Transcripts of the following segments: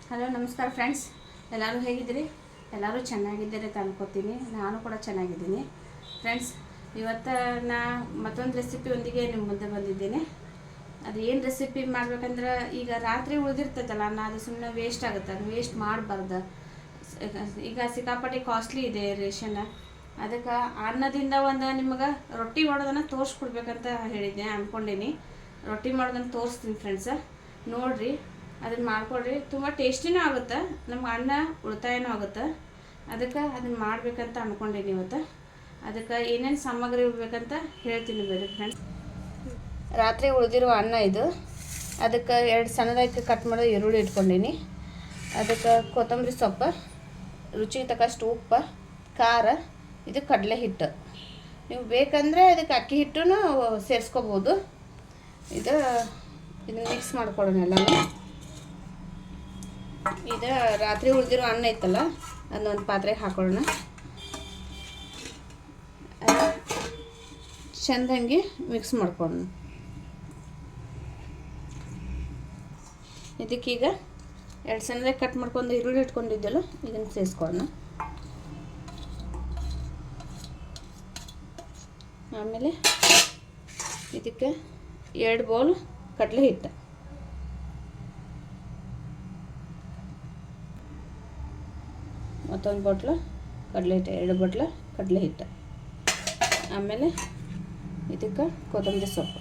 Hello ನಮಸ್ಕಾರ friends, ಎಲ್ಲರೂ ಹೇಗಿದ್ದೀರಿ? ಎಲ್ಲರೂ ಚೆನ್ನಾಗಿದ್ದೀರಿ ಅಂತ ಅನ್ಕೋತೀನಿ. ನಾನು ಕೂಡ ಚೆನ್ನಾಗಿದ್ದೀನಿ ಫ್ರೆಂಡ್ಸ್. ಇವತ್ತು ನಾ ಮತ್ತೊಂದು ರೆಸಿಪಿಯೊಂದಿಗೆ ನಿಮ್ಮ ಮುಂದೆ ಬಂದಿದ್ದೇನೆ. ಅದು ಏನು ರೆಸಿಪಿ ಮಾಡ್ಬೇಕಂದ್ರೆ, ಈಗ ರಾತ್ರಿ ಉಳಿದಿರ್ತೈತಲ್ಲ ಅನ್ನ, ಅದು ಸುಮ್ಮನೆ ವೇಸ್ಟ್ ಆಗುತ್ತೆ. ಅದು ವೇಸ್ಟ್ ಮಾಡಬಾರ್ದು. ಈಗ ಸಿಕ್ಕಾಪಟ್ಟೆ ಕಾಸ್ಟ್ಲಿ ಇದೆ ರೇಷನ್. ಅದಕ್ಕೆ ಅನ್ನದಿಂದ ಒಂದು ನಿಮಗೆ ರೊಟ್ಟಿ ಮಾಡೋದನ್ನು ತೋರಿಸ್ಕೊಡ್ಬೇಕಂತ ಹೇಳಿದ್ದೆ, ಅಂದ್ಕೊಂಡೀನಿ. ರೊಟ್ಟಿ ಮಾಡೋದನ್ನು ತೋರಿಸ್ತೀನಿ ಫ್ರೆಂಡ್ಸ, ನೋಡಿರಿ. ಅದನ್ನು ಮಾಡ್ಕೊಡ್ರಿ, ತುಂಬ ಟೇಸ್ಟಿನೂ ಆಗುತ್ತೆ, ನಮ್ಗೆ ಅನ್ನ ಉಳಿತಾಯನೂ ಆಗುತ್ತೆ. ಅದಕ್ಕೆ ಅದನ್ನು ಮಾಡಬೇಕಂತ ಅಂದ್ಕೊಂಡೀನಿ ಇವತ್ತು. ಅದಕ್ಕೆ ಏನೇನು ಸಾಮಗ್ರಿ ಇರಬೇಕಂತ ಹೇಳ್ತೀನಿ ಬೇರೆ ಫ್ರೆಂಡ್ಸ್. ರಾತ್ರಿ ಉಳಿದಿರೋ ಅನ್ನ ಇದು. ಅದಕ್ಕೆ 2 ಸಣ್ಣದಾಗಿ ಕಟ್ ಮಾಡೋ ಈರುಳ್ಳಿ ಇಟ್ಕೊಂಡೀನಿ. ಅದಕ್ಕೆ ಕೊತ್ತಂಬರಿ ಸೊಪ್ಪು, ರುಚಿಗೆ ತಕ್ಕಷ್ಟು ಉಪ್ಪು, ಖಾರ, ಇದು ಕಡಲೆ ಹಿಟ್ಟು. ನೀವು ಬೇಕಂದರೆ ಅದಕ್ಕೆ ಅಕ್ಕಿ ಹಿಟ್ಟೂ ಸೇರಿಸ್ಕೋಬೋದು. ಇದನ್ನು ಮಿಕ್ಸ್ ಮಾಡ್ಕೊಳ್ಳೋಣ ಎಲ್ಲನೂ. ಇದು ರಾತ್ರಿ ಉಳಿದಿರೋ ಅನ್ನ ಇತ್ತಲ್ಲ, ಅದನ್ನೊಂದು ಪಾತ್ರೆಗೆ ಹಾಕೊಳ್ಳೋಣ. ಚೆಂದಂಗೆ ಮಿಕ್ಸ್ ಮಾಡ್ಕೊಳ್ಳೋಣ. ಇದಕ್ಕೀಗ 2 ಸಣ್ಣದಾಗಿ ಕಟ್ ಮಾಡ್ಕೊಂಡು ಈರುಳ್ಳಿ ಇಟ್ಕೊಂಡಿದ್ದೆಲ್ಲ ಇದನ್ನು ಸೇರಿಸ್ಕೊಳ್ಳೋಣ. ಆಮೇಲೆ ಇದಕ್ಕೆ 2 ಬೌಲ್ ಕಡಲೆ ಹಿಟ್ಟು, ಮತ್ತೊಂದು ಬಟ್ಲು ಕಡಲೆ ಹಿಟ್ಟು, 2 ಬಟ್ಲು ಕಡಲೆ ಹಿಟ್ಟು. ಆಮೇಲೆ ಇದಕ್ಕೆ ಕೊತ್ತಂಬರಿ ಸೊಪ್ಪು,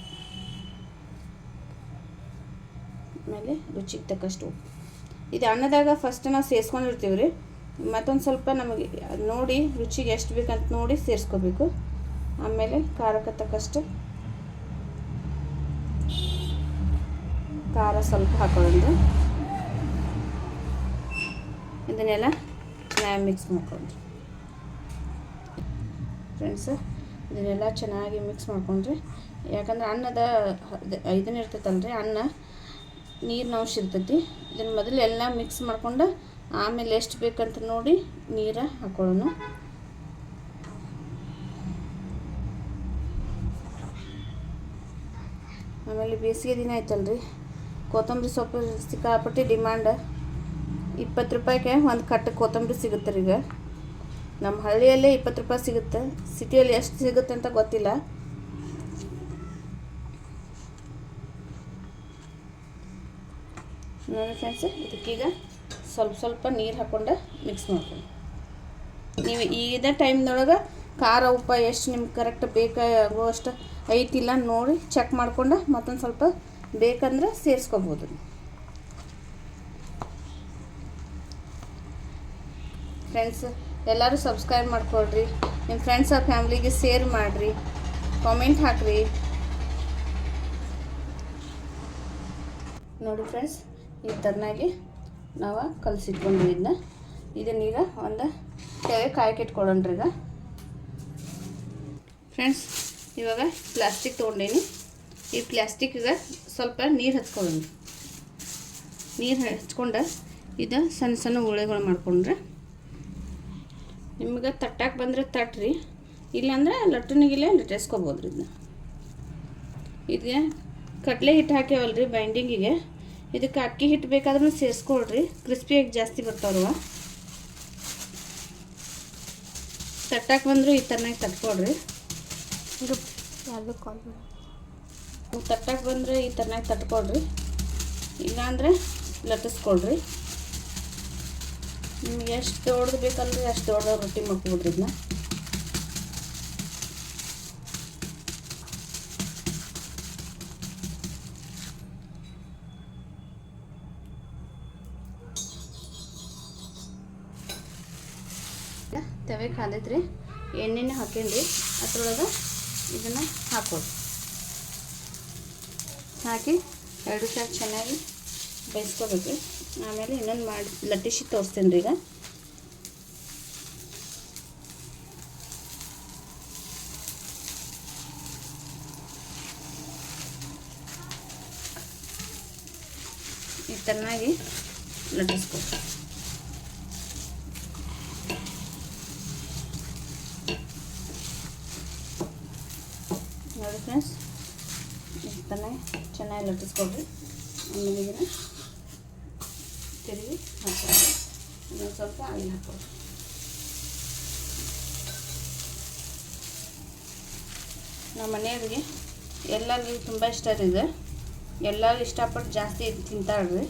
ಆಮೇಲೆ ರುಚಿಗೆ ತಕ್ಕಷ್ಟು ಉಪ್ಪು. ಇದು ಅನ್ನದಾಗ ಫಸ್ಟ್ ನಾವು ಸೇರಿಸ್ಕೊಂಡಿರ್ತೀವಿ ರೀ. ಮತ್ತೊಂದು ಸ್ವಲ್ಪ ನಮಗೆ ನೋಡಿ ರುಚಿಗೆ ಎಷ್ಟು ಬೇಕಂತ ನೋಡಿ ಸೇರಿಸ್ಕೋಬೇಕು. ಆಮೇಲೆ ಖಾರಕ್ಕೆ ತಕ್ಕಷ್ಟು ಖಾರ ಸ್ವಲ್ಪ ಹಾಕೊಳ್ಳೋದು. ಇದನ್ನೆಲ್ಲ ಚೆನ್ನಾಗಿ ಮಿಕ್ಸ್ ಮಾಡ್ಕೊಂಡ್ರಿ ಫ್ರೆಂಡ್ಸ್. ಇದನ್ನೆಲ್ಲ ಚೆನ್ನಾಗಿ ಮಿಕ್ಸ್ ಮಾಡ್ಕೊಂಡ್ರಿ. ಯಾಕಂದ್ರೆ ಅನ್ನದ ಇದನ್ನ ಇರ್ತೈತಲ್ರಿ, ಅನ್ನ ನೀರಿನ ಅಂಶ ಇರ್ತೈತಿ. ಇದನ್ನು ಮೊದಲು ಎಲ್ಲ ಮಿಕ್ಸ್ ಮಾಡ್ಕೊಂಡು ಆಮೇಲೆ ಎಷ್ಟು ಬೇಕಂತ ನೋಡಿ ನೀರು ಹಾಕೊಳ್ಳೋಣ. ಆಮೇಲೆ ಬೇಸಿಗೆ ದಿನ ಐತಲ್ರಿ, ಕೊತ್ತಂಬರಿ ಸೊಪ್ಪು ಸಿಕ್ಕಾಪಟ್ಟೆ ಡಿಮ್ಯಾಂಡ್. 20 ರೂಪಾಯಿಗೆ ಒಂದು ಕಟ್ಟು ಕೊತ್ತಂಬರಿ ಸಿಗುತ್ತೆ ರೀ. ಈಗ ನಮ್ಮ ಹಳ್ಳಿಯಲ್ಲೇ 20 ರೂಪಾಯಿ ಸಿಗುತ್ತೆ, ಸಿಟಿಯಲ್ಲಿ ಎಷ್ಟು ಸಿಗುತ್ತೆ ಅಂತ ಗೊತ್ತಿಲ್ಲ. ನೋಡಿ ಫ್ರೆಂಡ್ಸ್, ಇದಕ್ಕೀಗ ಸ್ವಲ್ಪ ನೀರು ಹಾಕ್ಕೊಂಡು ಮಿಕ್ಸ್ ಮಾಡ್ಕೊಂಡು, ನೀವು ಇದೇ ಟೈಮ್ದೊಳಗೆ ಖಾರ ಉಪ್ಪು ಎಷ್ಟು ನಿಮ್ಗೆ ಕರೆಕ್ಟ್ ಬೇಕಾಗುವಷ್ಟು ಐತಿಲ್ಲ ನೋಡಿ ಚೆಕ್ ಮಾಡ್ಕೊಂಡು ಮತ್ತೊಂದು ಸ್ವಲ್ಪ ಬೇಕಂದ್ರೆ ಸೇರಿಸ್ಕೋಬೋದು. ಫ್ರೆಂಡ್ಸ್, ಎಲ್ಲರೂ ಸಬ್ಸ್ಕ್ರೈಬ್ ಮಾಡ್ಕೊಳ್ರಿ, ನಿಮ್ಮ ಫ್ರೆಂಡ್ಸ್ ಆ ಫ್ಯಾಮ್ಲಿಗೆ ಶೇರ್ ಮಾಡಿರಿ, ಕಾಮೆಂಟ್ ಹಾಕಿರಿ. ನೋಡಿ ಫ್ರೆಂಡ್ಸ್, ಈ ಥರನಾಗಿ ನಾವು ಕಲಸಿಟ್ಕೊಂಡು ಇದನ್ನೀಗ ಒಂದು ತೆವೆ ಕಾಯಕ್ಕೆ ಇಟ್ಕೊಳ್ಳೋಣ್ರಿ. ಈಗ ಫ್ರೆಂಡ್ಸ್, ಇವಾಗ ಪ್ಲಾಸ್ಟಿಕ್ ತೊಗೊಂಡೀನಿ. ಈ ಪ್ಲಾಸ್ಟಿಕ್ಗೆ ಸ್ವಲ್ಪ ನೀರು ಹಚ್ಕೊಳ್ಳೋಣ. ನೀರು ಹಚ್ಕೊಂಡು ಇದು ಸಣ್ಣ ಸಣ್ಣ ಉಳ್ಳೆಗಳು ಮಾಡ್ಕೊಂಡ್ರೆ, ನಿಮ್ಗೆ ತಟ್ಟಕ್ಕೆ ಬಂದರೆ ತಟ್ರಿ, ಇಲ್ಲಾಂದ್ರೆ ಲಟ್ಟಣಿಗಿಲ್ಲೇ ಲಟ್ಟಿಸ್ಕೋಬೋದು ರೀ. ಇದಕ್ಕೆ ಕಡಲೆ ಹಿಟ್ಟು ಹಾಕ್ಯಾವಲ್ರಿ ಬೈಂಡಿಂಗಿಗೆ, ಇದಕ್ಕೆ ಅಕ್ಕಿ ಹಿಟ್ಟು ಬೇಕಾದ್ರೂ ಸೇರಿಸ್ಕೊಳ್ರಿ, ಕ್ರಿಸ್ಪಿಯಾಗಿ ಜಾಸ್ತಿ ಬರ್ತಾವ್ರವ. ತಟ್ಟಕ್ಕೆ ಬಂದರೂ ಈ ಥರನಾಗಿ ತಟ್ಕೊಳ್ರಿ. ತಟ್ಟಕ್ಕೆ ಬಂದರೆ ಈ ಥರನಾಗಿ ತಟ್ಕೊಳ್ರಿ, ಇಲ್ಲಾಂದರೆ ಲಟ್ಟಿಸ್ಕೊಳ್ರಿ. ನಿಮ್ಗೆ ಎಷ್ಟು ದೊಡ್ಡದು ಬೇಕಲ್ರಿ ಅಷ್ಟು ದೊಡ್ಡ ರೊಟ್ಟಿ ಮಾಡ್ಕೊಬಿಡ್ರಿ. ಇದನ್ನ ತವೆ ಕಾಲೈತ್ರಿ, ಎಣ್ಣೆನ ಹಾಕೇನ್ರಿ, ಅದ್ರೊಳಗೆ ಇದನ್ನು ಹಾಕೋದು. ಹಾಕಿ 2 ಸಾರಿ ಚೆನ್ನಾಗಿ ಬೇಯಿಸ್ಕೋಬೇಕು. ಆಮೇಲೆ ಇನ್ನೊಂದು ಮಾಡಿ ಲಟ್ಟಿಸಿ ತೋರಿಸ್ತೀನಿ ರೀ. ಈಗ ಈ ಥರನಾಗಿ ಲಟ್ಟಿಸ್ಕೊ. ನೋಡಿ ಫ್ರೆಂಡ್ಸ್, ಈ ಥರ ಚೆನ್ನಾಗಿ ಲಟ್ಟಿಸ್ಕೊಳ್ರಿ. ಆಮೇಲೆ ಇದನ್ನು ತಿರುಗಿ ಹಾಕೋದು. ಇನ್ನೊಂದು ಸ್ವಲ್ಪ ಆಯಿಲ್ ಹಾಕೋದು. ನಮ್ಮ ಮನೆಯವ್ರಿಗೆ ಎಲ್ಲರಿಗೂ ತುಂಬ ಇಷ್ಟ ಇದೆ. ಎಲ್ಲರೂ ಇಷ್ಟಪಟ್ಟು ಜಾಸ್ತಿ ತಿಂತಾಳ್ರಿ.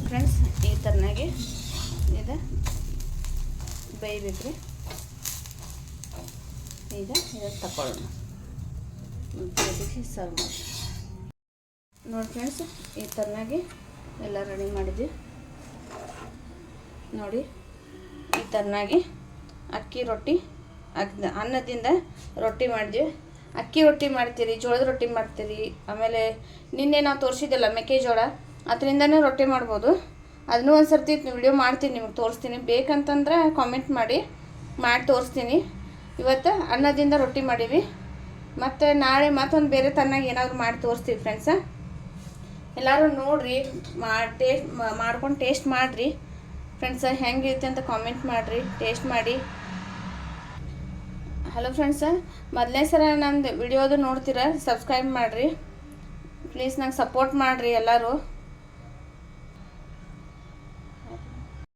ಫ್ರೆಂಡ್ಸ್, ಈ ಥರನಾಗಿ ಇದು ಬೇಯಬೇಕ್ರಿ. ಈಗ ಇದನ್ನು ತಗೊಳ್ಳೋಣ, ಸರ್ವ್ ಮಾಡಿ. ನೋಡಿ ಫ್ರೆಂಡ್ಸ್, ಈ ಥರನಾಗಿ ಎಲ್ಲ ರೆಡಿ ಮಾಡಿದ್ವಿ ನೋಡಿ. ಈ ಥರನಾಗಿ ಅಕ್ಕಿ ರೊಟ್ಟಿ ಅನ್ನದಿಂದ ರೊಟ್ಟಿ ಮಾಡಿದ್ವಿ. ಅಕ್ಕಿ ರೊಟ್ಟಿ ಮಾಡ್ತೀರಿ, ಜೋಳದ ರೊಟ್ಟಿ ಮಾಡ್ತೀರಿ, ಆಮೇಲೆ ನಿನ್ನೆ ನಾವು ತೋರಿಸಿದ್ದಲ್ಲ ಮೆಕ್ಕೆಜೋಳ, ಅದರಿಂದನೇ ರೊಟ್ಟಿ ಮಾಡ್ಬೋದು. ಅದನ್ನೂ ಒಂದು ಸರ್ತಿ ವಿಡಿಯೋ ಮಾಡ್ತೀನಿ, ನಿಮಗೆ ತೋರಿಸ್ತೀನಿ. ಬೇಕಂತಂದ್ರೆ ಕಾಮೆಂಟ್ ಮಾಡಿ ತೋರಿಸ್ತೀನಿ. ಇವತ್ತು ಅನ್ನದಿಂದ ರೊಟ್ಟಿ ಮಾಡೀವಿ. ಮತ್ತು ನಾಳೆ ಮತ್ತೊಂದು ಬೇರೆ ತನ್ನಾಗಿ ಏನಾದರೂ ಮಾಡಿ ತೋರಿಸ್ತೀವಿ ಫ್ರೆಂಡ್ಸ. ಎಲ್ಲರೂ ನೋಡಿರಿ, ಮಾಡ್ಕೊಂಡು ಟೇಸ್ಟ್ ಮಾಡಿರಿ ಫ್ರೆಂಡ್ಸ. ಹೆಂಗಿರುತ್ತೆ ಅಂತ ಕಾಮೆಂಟ್ ಮಾಡಿರಿ, ಟೇಸ್ಟ್ ಮಾಡಿ. ಹಲೋ ಫ್ರೆಂಡ್ಸ, ಮೊದಲನೇ ಸಲ ನಂದು ವಿಡಿಯೋದು ನೋಡ್ತೀರ, ಸಬ್ಸ್ಕ್ರೈಬ್ ಮಾಡಿರಿ ಪ್ಲೀಸ್. ನಂಗೆ ಸಪೋರ್ಟ್ ಮಾಡಿರಿ ಎಲ್ಲರೂ.